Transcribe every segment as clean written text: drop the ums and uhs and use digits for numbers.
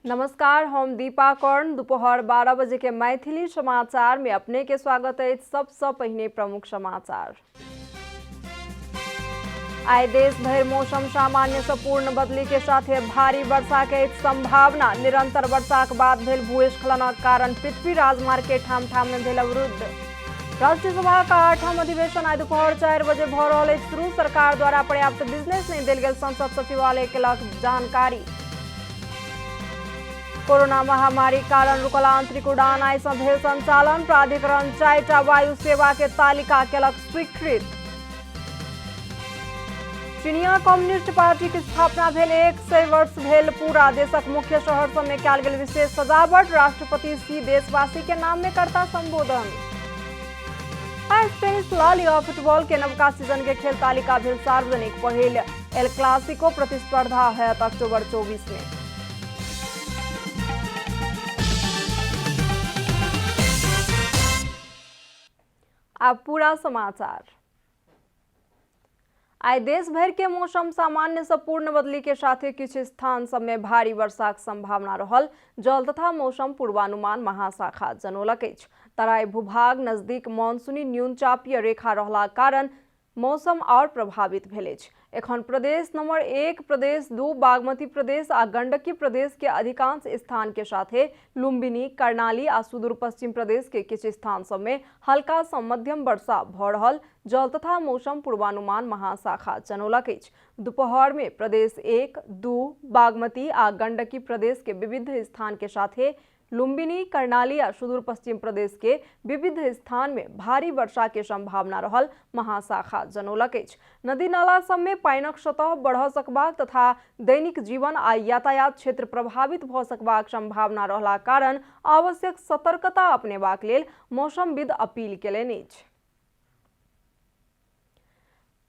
नमस्कार, हम दीपा कर्ण। दोपहर 12 बजे के मैथिली समाचार में अपने के स्वागत है। सबसे पहले प्रमुख समाचार। आए देश भर मौसम सामान्य से पूर्ण बदली के साथ भारी वर्षा के संभावना। निरंतर वर्षा के बाद भेल भूस्खलन के कारण पृथ्वी राजमार्ग के ठाम ठाम में भेल अवरुद्ध। राष्ट्रीय सभा का 8वां अधिवेशन आज दोपहर 4 बजे भ रहल अछि शुरू। सरकार द्वारा पर्याप्त बिजनेस नहीं देल गेल, संसद सचिवालय केलक जानकारी। कोरोना महामारी कारण रुकल आंतरिक उड़ान आई सँ भेल संचालन। प्राधिकरण 4टा वायु सेवा के तालिका केलक स्वीकृत। चीनिया कम्युनिस्ट पार्टी की स्थापना भेल 100 वर्ष भेल पूरा। देशक मुख्य शहर सब में कयल गेल विशेष सजावट। राष्ट्रपति सी देशवासी के नाम में करता संबोधन। स्पेनिश ला लीगा फुटबॉल के नवका सीजन के खेल तालिका भेल सार्वजनिक। पहिल एल क्लासिको प्रतिस्पर्धा है अक्टूबर 24 में। अब पूरा समाचार। आइ देश भर के मौसम सामान्य से पूर्ण बदली के साथ किछु स्थान सब में भारी वर्षा के संभावना रहल। जल तथा मौसम पूर्वानुमान महाशाखा जनौलक अछि। तराई भूभाग नजदीक मानसूनी न्यूनचापीय रेखा रहला कारण मौसम और प्रभावित भेल अछि। एखन प्रदेश नंबर 1, प्रदेश 2, बागमती प्रदेश आ गंडकी प्रदेश के अधिकांश स्थान के साथे लुम्बिनी, कर्णाली आ सुदूर पश्चिम प्रदेश के किछु स्थान सब में हल्का सँ मध्यम वर्षा भ रहल। जल तथा मौसम पूर्वानुमान महाशाखा जनौलक अछि। दोपहर में प्रदेश 1, 2, बागमती आ गंडकी प्रदेश के विविध स्थान के साथे लुम्बिनी, कर्णाली आ सुदूर पश्चिम प्रदेश के विविध स्थान में भारी वर्षा के संभावना रहल महाशाखा जनौलक अछि। नदी नाला सब में पानिक सतह बढ़ सकबाक तथा दैनिक जीवन आ यातायात क्षेत्र प्रभावित भ सकबाक संभावना रहला कारण आवश्यक सतर्कता अपनेबाक लेल मौसमविद अपील केलनि अछि।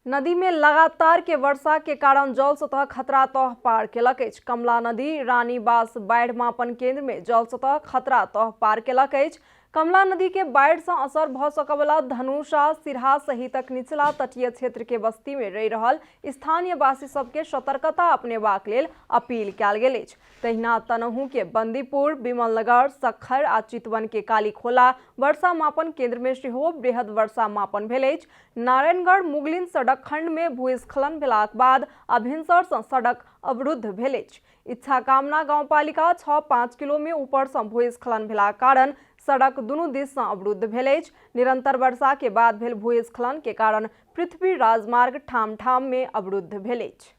नदी में लगातार के वर्षा के कारण जल सतह खतरा तह पार केलक अछि। कमला नदी रानीबास बाढ़ मापन केंद्र में जल सतह खतरा तह पार केलक अछि। कमला नदी के बाढ़ से असर भ सकवला धनुषा, सिरहा सहितक निचला तटीय क्षेत्र के बस्ती में रहि रहल स्थानीय वासी सबके सतर्कता अपनेबाक लेल अपील कयल गेल अछि। तहिना तनहू के बंदीपुर, बिमलनगर, सखर आ चितवन के कालीखोला वर्षा मापन केंद्र में सेहो बृहद वर्षा मापन भेल अछि। नारायणगढ़ मुगलिन सड़क खंड में भूस्खलन भेलाक बाद अभिनसर सँ सड़क अवरुद्ध भेल अछि। इच्छा कामना गांवपालिका 6-5 किलो में ऊपर सँ भूस्खलन भेलाक कारण सड़क दुनू दिस सँ अवरुद्ध भेल अछि। निरंतर वर्षा के बाद भेल भूस्खलन के कारण पृथ्वी राजमार्ग ठाम ठाम में अवरुद्ध भेल अछि।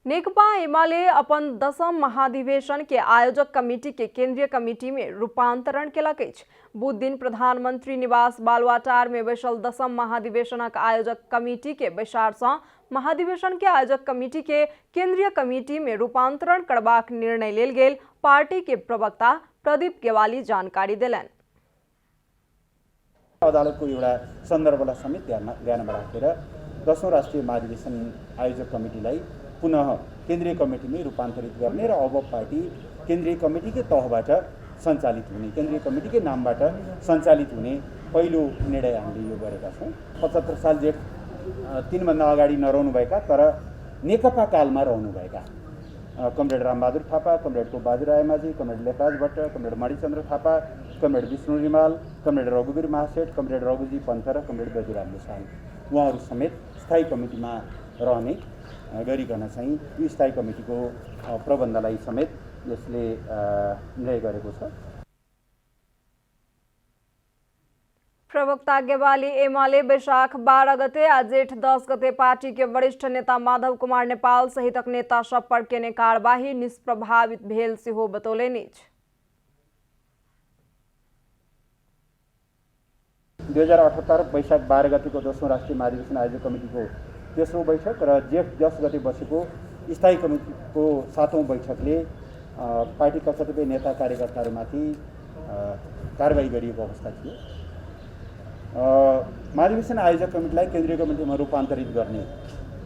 नेकपा एमाले अपन 10म महाधिवेशन के आयोजक कमिटी के केंद्रीय कमिटी में रूपांतरण केलक अछि। बुध दिन प्रधानमंत्री निवास बालुआटार में बैसल 10म महाधिवेशनक आयोजक कमिटी के बैसार सँ महाधिवेशन के आयोजक कमिटी के केंद्रीय कमिटी में रूपांतरण करबाक निर्णय लेल गेल। पार्टी के प्रवक्ता प्रदीप गेवाली जानकारी देलनि। अदालतको एउटा सन्दर्भलाई समेत ध्यानमा राखेर 10औं राष्ट्रिय महाधिवेशन आयोजक कमिटीलाई पुनः केन्द्रीय कमिटीमै रूपान्तरित गर्ने र अब पार्टी केन्द्रीय कमिटीकै तहबाट सञ्चालित हुने, केन्द्रीय कमिटीकै नामबाट सञ्चालित हुने पहिलो निर्णय हामीले यो गरेका छौँ। 75 साल जेठ 3 भन्दा अगाडि नरहनुभएका तर नेकपा कालमा रहनुभएका comrade Rambahadur Thapa, comrade Topbahadur Rayamajhi, comrade Lekhraj Bhatt, comrade Manichandra Thapa, comrade Bishnu Rimal, comrade Raghubir Mahaseth, comrade Raghuji Pant र कमरेड गजुराम देसाई उहाँहरू समेत स्थायी कमिटीमा रहने गरिकन चाहिँ यो स्थायी कमिटीको प्रबन्धलाई समेत यसले निर्णय गरेको छ। प्रवक्ता गेवाली एमाले बैशाख 12 गते आ जेठ 10 गते पार्टी के वरिष्ठ नेता माधव कुमार नेपाल सहितक नेता सब पर केने कार्यवाही निष्प्रभावित भेल सेहो बतौलनि अछि। 2078 वैशाख 12 गतेको 10औं राष्ट्रिय महाधिवेशन आयोजक कमिटीको तेस्रो बैठक र जेठ 10 गते बसेको स्थायी कमिटीको 7औं बैठकले पार्टीका कतिपय नेता कार्यकर्ताहरूमाथि कारबाही गरिएको अवस्था थियो। महाधिवेशन आयोजक कमिटीलाई केन्द्रीय कमिटीमा रूपान्तरित गर्ने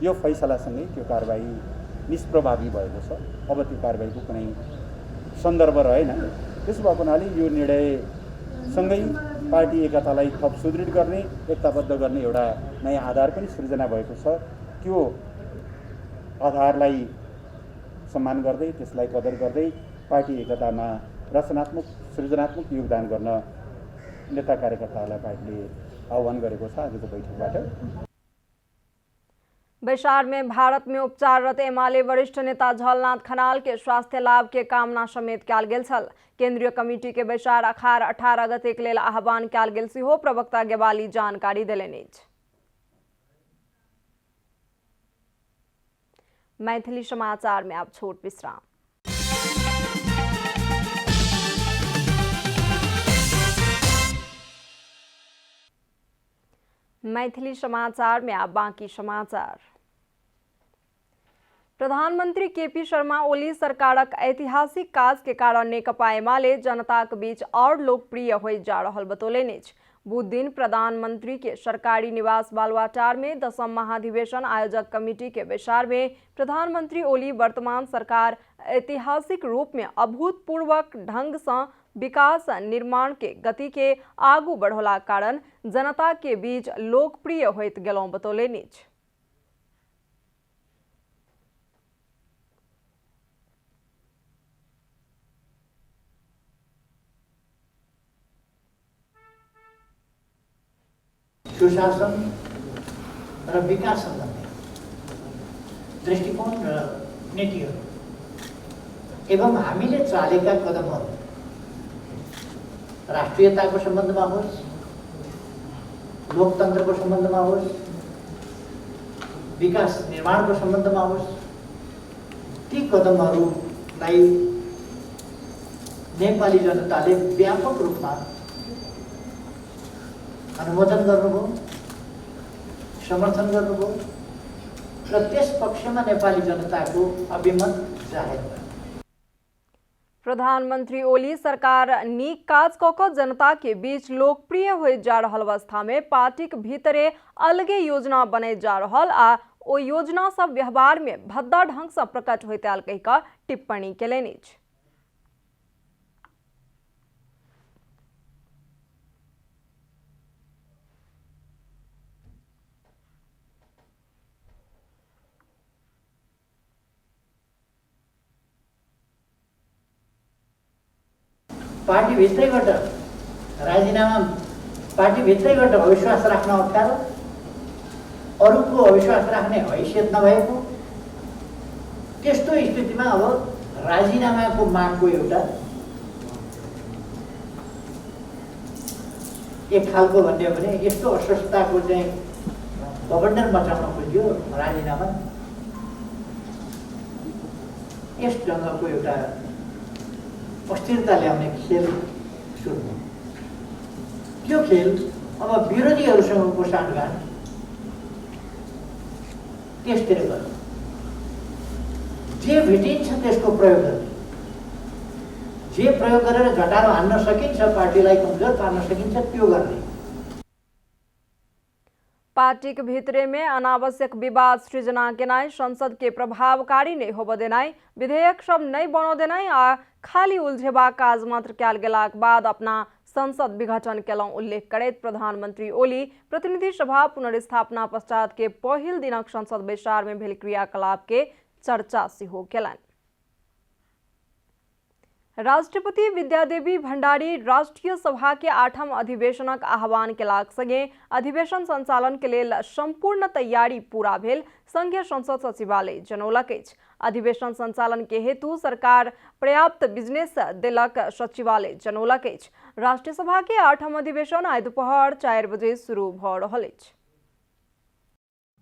यो फैसलासँगै त्यो कारबाही निष्प्रभावी भएको छ। अब त्यो कारबाहीको कुनै सन्दर्भ रहेन। त्यसो भएको हुनाले यो निर्णयसँगै पार्टी एकतालाई थप सुदृढ गर्ने, एकताबद्ध गर्ने एउटा नयाँ आधार पनि सृजना भएको छ। त्यो आधारलाई सम्मान गर्दै त्यसलाई कदर गर्दै पार्टी एकतामा रचनात्मक सृजनात्मक योगदान गर्न नेता कार्यकर्ताहरूलाई पार्टीले आह्वान गरेको छ आजको बैठकबाट। बैसार में भारत में उपचाररत एमाले वरिष्ठ नेता झलनाथ खनाल के स्वास्थ्य लाभ के कामना समेत कयल गेल छल। केंद्रीय कमिटी के बैसार अखाड़ 18 गते के लेल आह्वान कयल गेल सेहो प्रवक्ता गेवाली जानकारी देलनि। मैथिली समाचार में अब छोट विश्राम। मैथिली समाचार में अब बाकी समाचार। प्रधानमंत्री केपी शर्मा ओली सरकारक ऐतिहासिक काज के कारण नेकपा एमाले जनताक बीच और लोकप्रिय हो जा रहल बतौलनि। बुध दिन प्रधानमंत्री के सरकारी निवास बालुवाटार में 10वीं महाधिवेशन आयोजक कमेटी के बैसार में प्रधानमंत्री ओली वर्तमान सरकार ऐतिहासिक रूप में अभूतपूर्व ढंग से विकास निर्माण के गति के आगू बढ़ोला कारण जनता के बीच लोकप्रिय होइत गेलौं बतौलनि। सुशासन र विकास सम्बन्धी दृष्टिकोण र नीतिहरू एवं हामीले चालेका कदमहरू राष्ट्रियताको सम्बन्धमा होस्, लोकतन्त्रको सम्बन्धमा होस्, विकास निर्माणको सम्बन्धमा होस्, ती कदमहरूलाई नेपाली जनताले व्यापक रूपमा अनुमोदन गर्नुभयो, समर्थन गर्नुभयो र त्यस पक्षमा नेपाली जनताको अभिमत जाहेर भयो। प्रधानमंत्री ओली सरकार नीक काज कऽ जनता के बीच लोकप्रिय हो जा रहल अवस्था में पार्टी के भीतरे अलगे योजना बने जा रहल आ ओ योजना सब व्यवहार में भद्दा ढंग से प्रकट होइत आयल कहि कऽ टिप्पणी केलनि। पार्टी भित्रैबाट राजीनामा, पार्टी भित्रैबाट अविश्वास राख्न अप्ठ्यारो, अरूको अविश्वास राख्ने हैसियत नभएको त्यस्तो स्थितिमा अब राजीनामाको मागको एउटा एक खालको भन्ने हो भने यस्तो अस्वस्थताको चाहिँ बबन्डर मचाउन खोजियो राजीनामा। यस ढङ्गको एउटा अस्थिरता ल्याउने खेल सुरु भयो। त्यो खेल अब विरोधीहरूसँगको साँठगाँठ त्यसतिर गर्नु, जे भेटिन्छ त्यसको प्रयोग गर्ने, जे प्रयोग गरेर घटारो हान्न सकिन्छ, पार्टीलाई कमजोर पार्न सकिन्छ त्यो गर्ने। पार्टी के भीतरे में अनावश्यक विवाद सृजना केनाई, संसद के प्रभावकारी नहीं होब देनाई, विधेयक सब नहीं बनो देनाई आ खाली उलझेबा काज मात्र कयल गेलाक बाद अपना संसद विघटन केलौं उल्लेख करैत प्रधानमंत्री ओली प्रतिनिधि सभा पुनर्स्थापना पश्चात के पहिल दिनक संसद बैसार में भेल क्रियाकलाप के चर्चा सेहो केलनि। राष्ट्रपति विद्यादेवी भण्डारी राष्ट्रीय सभा के 8म अधिवेशनक आह्वान केलाक संगे अधिवेशन संचालन के लेल संपूर्ण तैयारी पूरा भेल संघीय संसद सचिवालय जनौलक अछि। अधिवेशन संचालन के हेतु सरकार पर्याप्त बिजनेस देलक सचिवालय जनौलक अछि। राष्ट्रीय सभा के 8म अधिवेशन आइ दुपहर 4 बजे शुरू भऽ रहल अछि।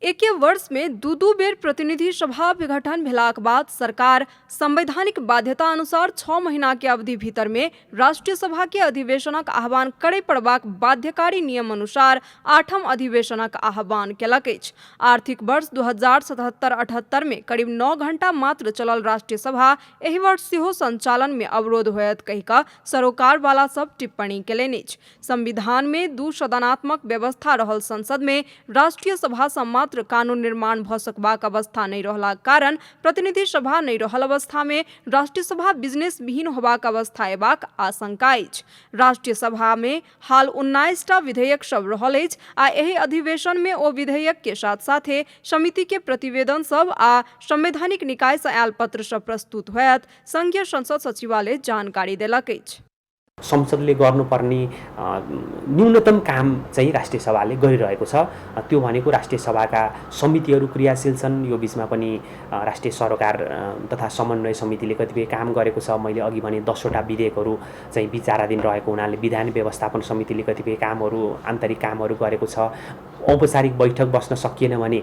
एके वर्ष में दू बेर प्रतिनिधि सभा विघटन भेलाक बाद सरकार संवैधानिक बाध्यता अनुसार 6 महीना के अवधि भीतर में राष्ट्रीय सभा के अधिवेशनक आह्वान करय पड़बाक बाध्यकारी नियम अनुसार 8म अधिवेशनक आह्वान केलक अछि। आर्थिक वर्ष 2077-78 में करीब 9 घंटा मात्र चलल राष्ट्रीय सभा एहि वर्ष सेहो संचालन में अवरोध होयत कहि कऽ सरोकार वाला सब टिप्पणी केलनि अछि। संविधान में 2 सदनात्मक व्यवस्था रहल संसद में राष्ट्रीय सभा सम्मत मात्र कानून निर्माण भ सकबाक अवस्था नहीं रहला कारण प्रतिनिधि सभा नहीं रहल अवस्था में राष्ट्रीय सभा बिजनेस विहीन होबाक अवस्था एबाक आशंका अछि। राष्ट्रीय सभा में हाल 19टा विधेयक सब रहल अछि आ एहि अधिवेशन में ओ विधेयक के साथ साथे समिति के प्रतिवेदन सब आ संवैधानिक निकाय से आयल पत्र सब प्रस्तुत होयत संघीय संसद सचिवालय जानकारी देलक अछि। संसदले गर्नुपर्ने न्यूनतम काम चाहिँ राष्ट्रिय सभाले गरिरहेको छ। त्यो भनेको राष्ट्रिय सभाका समितिहरू क्रियाशील छन्। यो बिचमा पनि राष्ट्रिय सरोकार तथा समन्वय समितिले कतिपय काम गरेको छ। मैले अघि भने 10वटा विधेयकहरू चाहिँ विचाराधीन रहेको हुनाले विधान व्यवस्थापन समितिले कतिपय कामहरू आन्तरिक कामहरू गरेको छ। औपचारिक बैठक बस्न सकिएन भने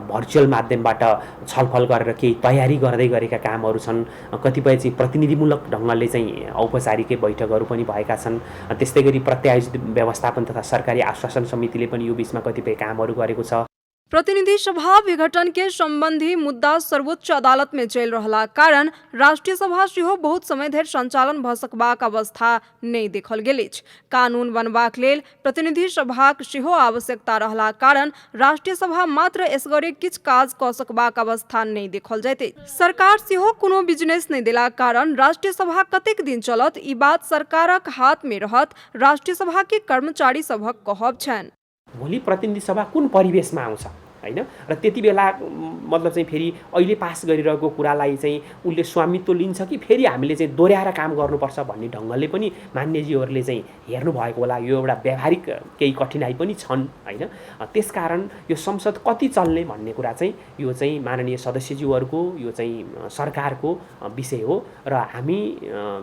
भर्चुअल माध्यमबाट छलफल गरेर केही तयारी गर्दै गरेका कामहरू छन्। कतिपय चाहिँ प्रतिनिधिमूलक ढङ्गले चाहिँ औपचारिक बैठकहरू पनि भएका छन्। त्यस्तै गरी प्रत्यायोजित व्यवस्थापन तथा सरकारी आश्वासन समितिले पनि यो बिचमा कतिपय कामहरू गरेको छ। प्रतिनिधि सभा विघटन के संबंधी मुद्दा सर्वोच्च अदालत में चल रहा कारण राष्ट्रीय सभा सेहो बहुत समय धरि संचालन भ सकबाक अवस्था नहीं देखल गेल अछि। कानून बनबाक लेल प्रतिनिधि सभाक सेहो आवश्यकता रहला कारण राष्ट्रीय सभा मात्र एसगरे किछ काज क सकबाक अवस्था नहीं देखल जाइत अछि। सरकार सेहो कोनो बिजनेस नहीं देला कारण राष्ट्रीय सभा कतेक दिन चलत ई बात सरकारक हाथ में रहत राष्ट्रीय सभा के कर्मचारी सभक कहब छन्। भोलि प्रतिनिधि सभा कुन परिवेशमा आउँछ हैन र त्यति बेला मतलब चाहिँ फेरि अहिले पास गरिरहेको कुरालाई चाहिँ उले स्वामित्व लिन्छ कि फेरि हामीले चाहिँ दोहोर्याएर काम गर्नुपर्छ भन्ने ढङ्गले पनि मान्यजीहरूले चाहिँ हेर्नु भएको होला। यो एउटा व्यावहारिक केही कठिनाइ पनि छन् हैन। त्यसकारण यो संसद कति चल्ने भन्ने कुरा चाहिँ यो चाहिँ माननीय सदस्यज्यूहरूको यो चाहिँ सरकारको विषय हो र हामी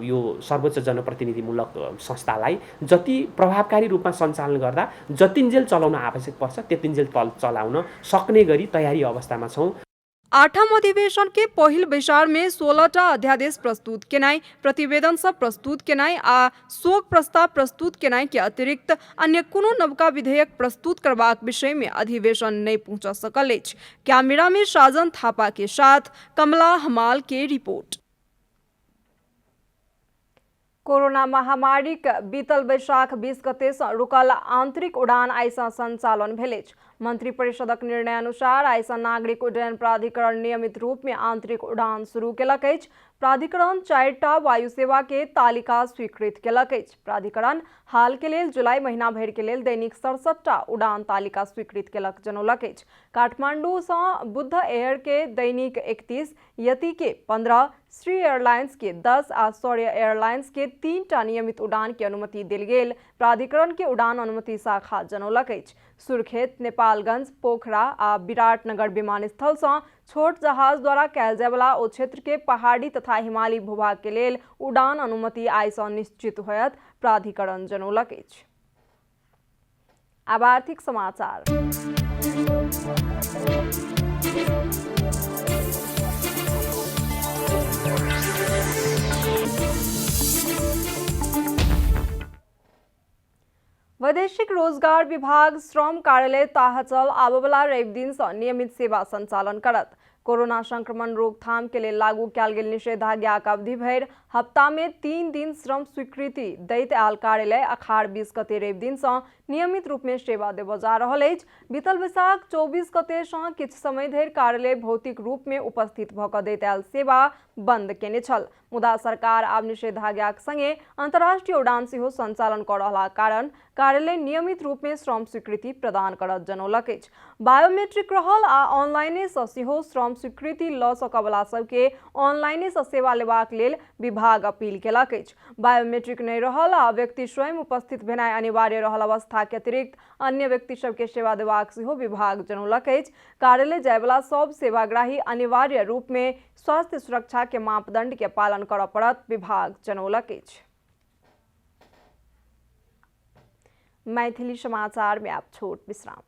यो सर्वोच्च जनप्रतिनिधिमूलक संस्थालाई जति प्रभावकारी रूपमा सञ्चालन गर्दा जतिन्जेल चलाउन आवश्यक पर्छ त्यतिन्जेल चलाउन सक्ने गरी तयारी अवस्थामा छौं। 8वां अधिवेशन के पहिल बैसार में 16टा अध्यादेश प्रस्तुत केनाई, प्रतिवेदन सब प्रस्तुत केनाई आ शोक प्रस्ताव प्रस्तुत केनाई के अतिरिक्त अन्य कोनो नवका विधेयक प्रस्तुत करबाक विषय में अधिवेशन नहीं पहुंच सकल अछि। कैमरा में साजन थापा के साथ कमला हमाल के रिपोर्ट। कोरोना महामारी बीतल वैशाख 20 गते सँ रुकल आंतरिक उड़ान आइ सँ संचालन भेल अछि। मंत्री परिषदक निर्णय अनुसार आइ सँ नागरिक उड्डयन प्राधिकरण नियमित रूप में आंतरिक उड़ान शुरू केलक अछि। प्राधिकरण 4टा वायु सेवा के तालिका स्वीकृत केलक अछि। प्राधिकरण हाल के लेल जुलाई महीना भरि के लेल दैनिक 67टा उड़ान तालिका स्वीकृत केलक जनौलक अछि। काठमांडू सँ बुद्ध एयर के दैनिक 31, यति के 15, श्री एयरलाइंस के 10 आ शौर्य एयरलाइंस के 3टा नियमित उड़ान के अनुमति देल गेल प्राधिकरण के उड़ान अनुमति शाखा जनौलक अछि। सुर्खेत, नेपालगंज, पोखरा आ विराटनगर विमानस्थल सँ छोट जहाज द्वारा कयल जायवला ओ क्षेत्र के पहाड़ी तथा हिमालयी भूभाग के लेल उड़ान अनुमति आइ सँ निश्चित होयत प्राधिकरण जनौलक अछि। अब आर्थिक समाचार। वैदेशिक रोजगार विभाग श्रम कार्यालय ताहचल आबवला रवि दिन से नियमित सेवा संचालन करत। कोरोना संक्रमण रोकथाम के लिए लागू कयल गेल निषेधाज्ञाक अवधि भरि हफ्ता में 3 दिन श्रम स्वीकृति दैत आयल कार्यालय अखाड़ 20 गते रवि दिन से नियमित रूप में सेवा देव जा रहल अछि। बीतल वैशाख 24 गते सँ किछु समय धरि कार्यालय भौतिक रूप में उपस्थित भ क दैत आयल सेवा बंद केने छल। मुदा सरकार आब निषेधाज्ञाक संगे अंतर्राष्ट्रीय उड़ान सेहो संचालन क रहला कारण कार्यालय नियमित रूप में श्रम स्वीकृति प्रदान करत जनौलक अछि। बायोमेट्रिक रहल आ ऑनलाइने सँ सेहो श्रम स्वीकृति ल सकवला सबके ऑनलाइने सँ सेवा लेबाक लेल विभाग अपील केलक अछि। बायोमेट्रिक नहीं रहल आ व्यक्ति स्वयं उपस्थित भेनाइ अनिवार्य रहल अवस्था के अतिरिक्त अन्य व्यक्ति सबके सेवा देबाक सेहो विभाग जनौलक अछि। कार्यालय जायवला सब सेवाग्राही अनिवार्य रूप में स्वास्थ्य सुरक्षा के मापदंड के पालन करऽ पड़त विभाग जनौलक अछि। मैथिली समाचार में आप छोट विश्राम।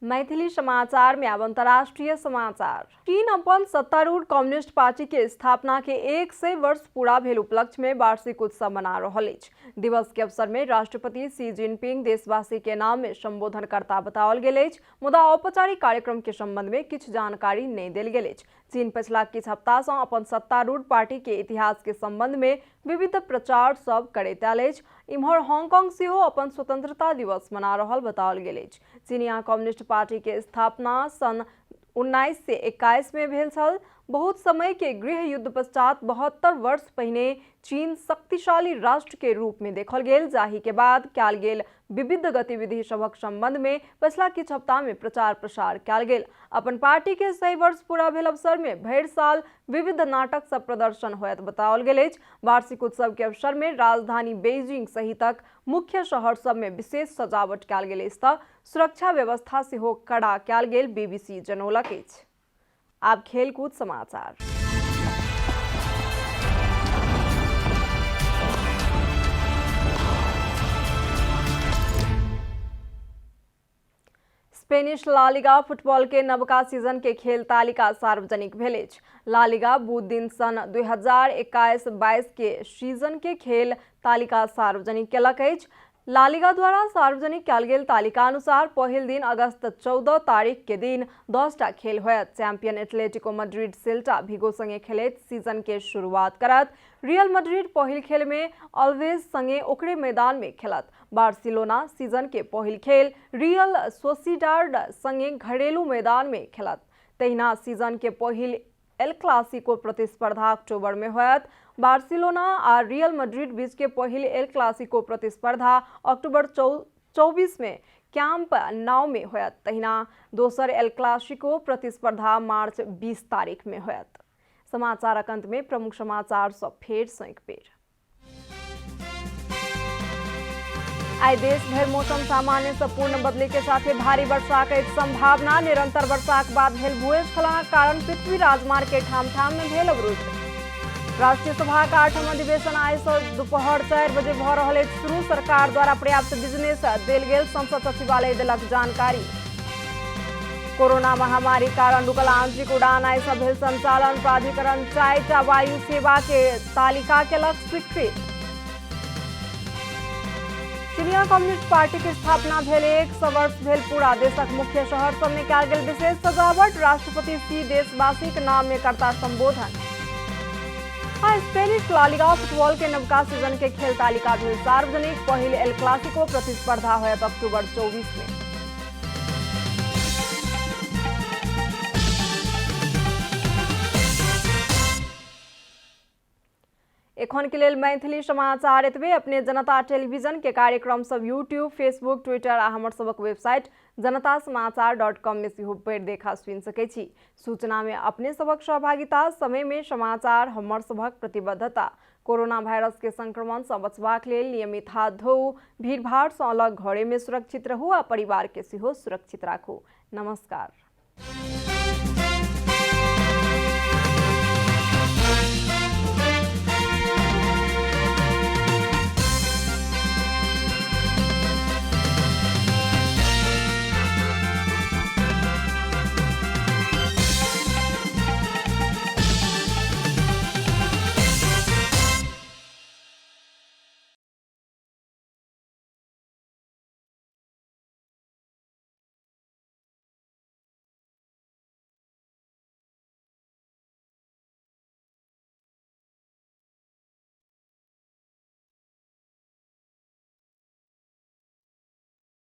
मैथिली समाचार में अब अंतर्राष्ट्रीय समाचार। चीन अपन सत्तारूढ़ कम्युनिस्ट पार्टी के स्थापना के 100 वर्ष पूरा भेल उपलक्ष्य में वार्षिक उत्सव मना रहल अछि। दिवस के अवसर में राष्ट्रपति शी जिनपिंग देशवासी के नाम में संबोधन करता बताओल गेल अछि। मुदा औपचारिक कार्यक्रम के संबंध में किछु जानकारी नहीं देल गेल अछि। चीन पछिला किछ हप्ता सँ अपन सत्तारूढ़ पार्टी के इतिहास के संबंध में विविध प्रचार सब करैत आयल अछि। इम्हर हांगकांग सेहो अपन स्वतंत्रता दिवस मना रहल बताओल गेल अछि। चीनिया कम्युनिस्ट पार्टी के स्थापना सन 1921 में भेल छल। बहुत समय के गृह युद्ध पश्चात 72 वर्ष पहिने चीन शक्तिशाली राष्ट्र के रूप में देखल गेल, जाहि के बाद कयल गेल विविध गतिविधि सभक संबंध में पछिला किछ हप्ता में प्रचार प्रसार कयल गेल। अपन पार्टी के 100 वर्ष पूरा भेल अवसर में भरि साल विविध नाटक सब प्रदर्शन होयत बताओल गेल अछि। वार्षिक उत्सव के अवसर में राजधानी बेइजिंग सहितक मुख्य शहर सब में विशेष सजावट कयल गेल अछि तऽ सुरक्षा व्यवस्था सेहो कड़ा कयल गेल, बीबीसी जनौलक अछि। आब खेलकूद समाचार। स्पेनिश ला लिगा फुटबॉल के नवका सीजन के खेल तालिका सार्वजनिक भेल अछि। ला लिगा बुध दिन सन 2021-22 के सीजन के खेल तालिका सार्वजनिक केलक अछि। ला लिगा द्वारा सार्वजनिक कयल गेल तालिका अनुसार पहिल दिन अगस्त 14 तारीख के दिन 10टा खेल होयत। चैंपियन एटलेटिको मैड्रिड सेल्टा भिगो संगे खेलैत सीजन के शुरुआत करत। रियल मैड्रिड पहिल खेल में ऑलवेज संगे ओकरे मैदान में खेलत। बार्सिलोना सीजन के पहिल खेल रियल सोसिडाड संगे घरेलू मैदान में खेलत। तहिना सीजन के पहिल एल क्लासिको प्रतिस्पर्धा अक्टूबर में होयत। बार्सिलोना और रियल मैड्रिड बीच के पहिल एल क्लासिको प्रतिस्पर्धा अक्टूबर 24 में कैंप नाउ में होयत। तहिना दोसर एल क्लासिको प्रतिस्पर्धा मार्च 20 तारीख में होयत। समाचारक अंत में प्रमुख समाचार सब फेर सँ एक बेर। आइ देश भर मौसम सामान्य से पूर्ण बदले के साथ भारी वर्षा के संभावना। निरंतर वर्षा के बाद भेल भूस्खलनक कारण पृथ्वी राजमार्ग के ठाम ठाम में भेल अवरुद्ध। राष्ट्रीय सभा का 8वां अधिवेशन आइ सँ दोपहर 4 बजे भ रहल अछि शुरू। सरकार द्वारा पर्याप्त बिजनेस देल गेल, संसद सचिवालय देलक जानकारी। कोरोना महामारी कारण रुकल आंशिक उड़ान आइ सँ भेल संचालन। प्राधिकरण 4टा वायु सेवा के तालिका केलक स्वीकृत। चीनिया कम्युनिस्ट पार्टी के स्थापना भेल 100 वर्ष भेल पूरा। देशक मुख्य शहर सब में कयल गेल विशेष सजावट। राष्ट्रपति सी देशवासी के नाम में करता संबोधन। स्पेनिश ला लिगा फुटबॉल के नवका सीजन के खेल तालिका भेल सार्वजनिक। पहिल एल क्लासिको प्रतिस्पर्धा होयत अक्टूबर 24 में। एखन के लेल मैथिली समाचार एतबे। अपने जनता टेलीविजन के कार्यक्रम सब यूट्यूब, फेसबुक, ट्विटर आ हमर सबक वेबसाइट जनतासमाचार.com में सेहो पढ़ि देखा सुनि सकै छी। सूचना में अपने सबक सहभागिता, समय में समाचार हमर सबक प्रतिबद्धता। कोरोना वायरस के संक्रमण से बचबाक लेल नियमित हाथ धोऊ, भीड़ भाड़ से अलग घरे में सुरक्षित रहू आ परिवार के सेहो सुरक्षित राखू। नमस्कार।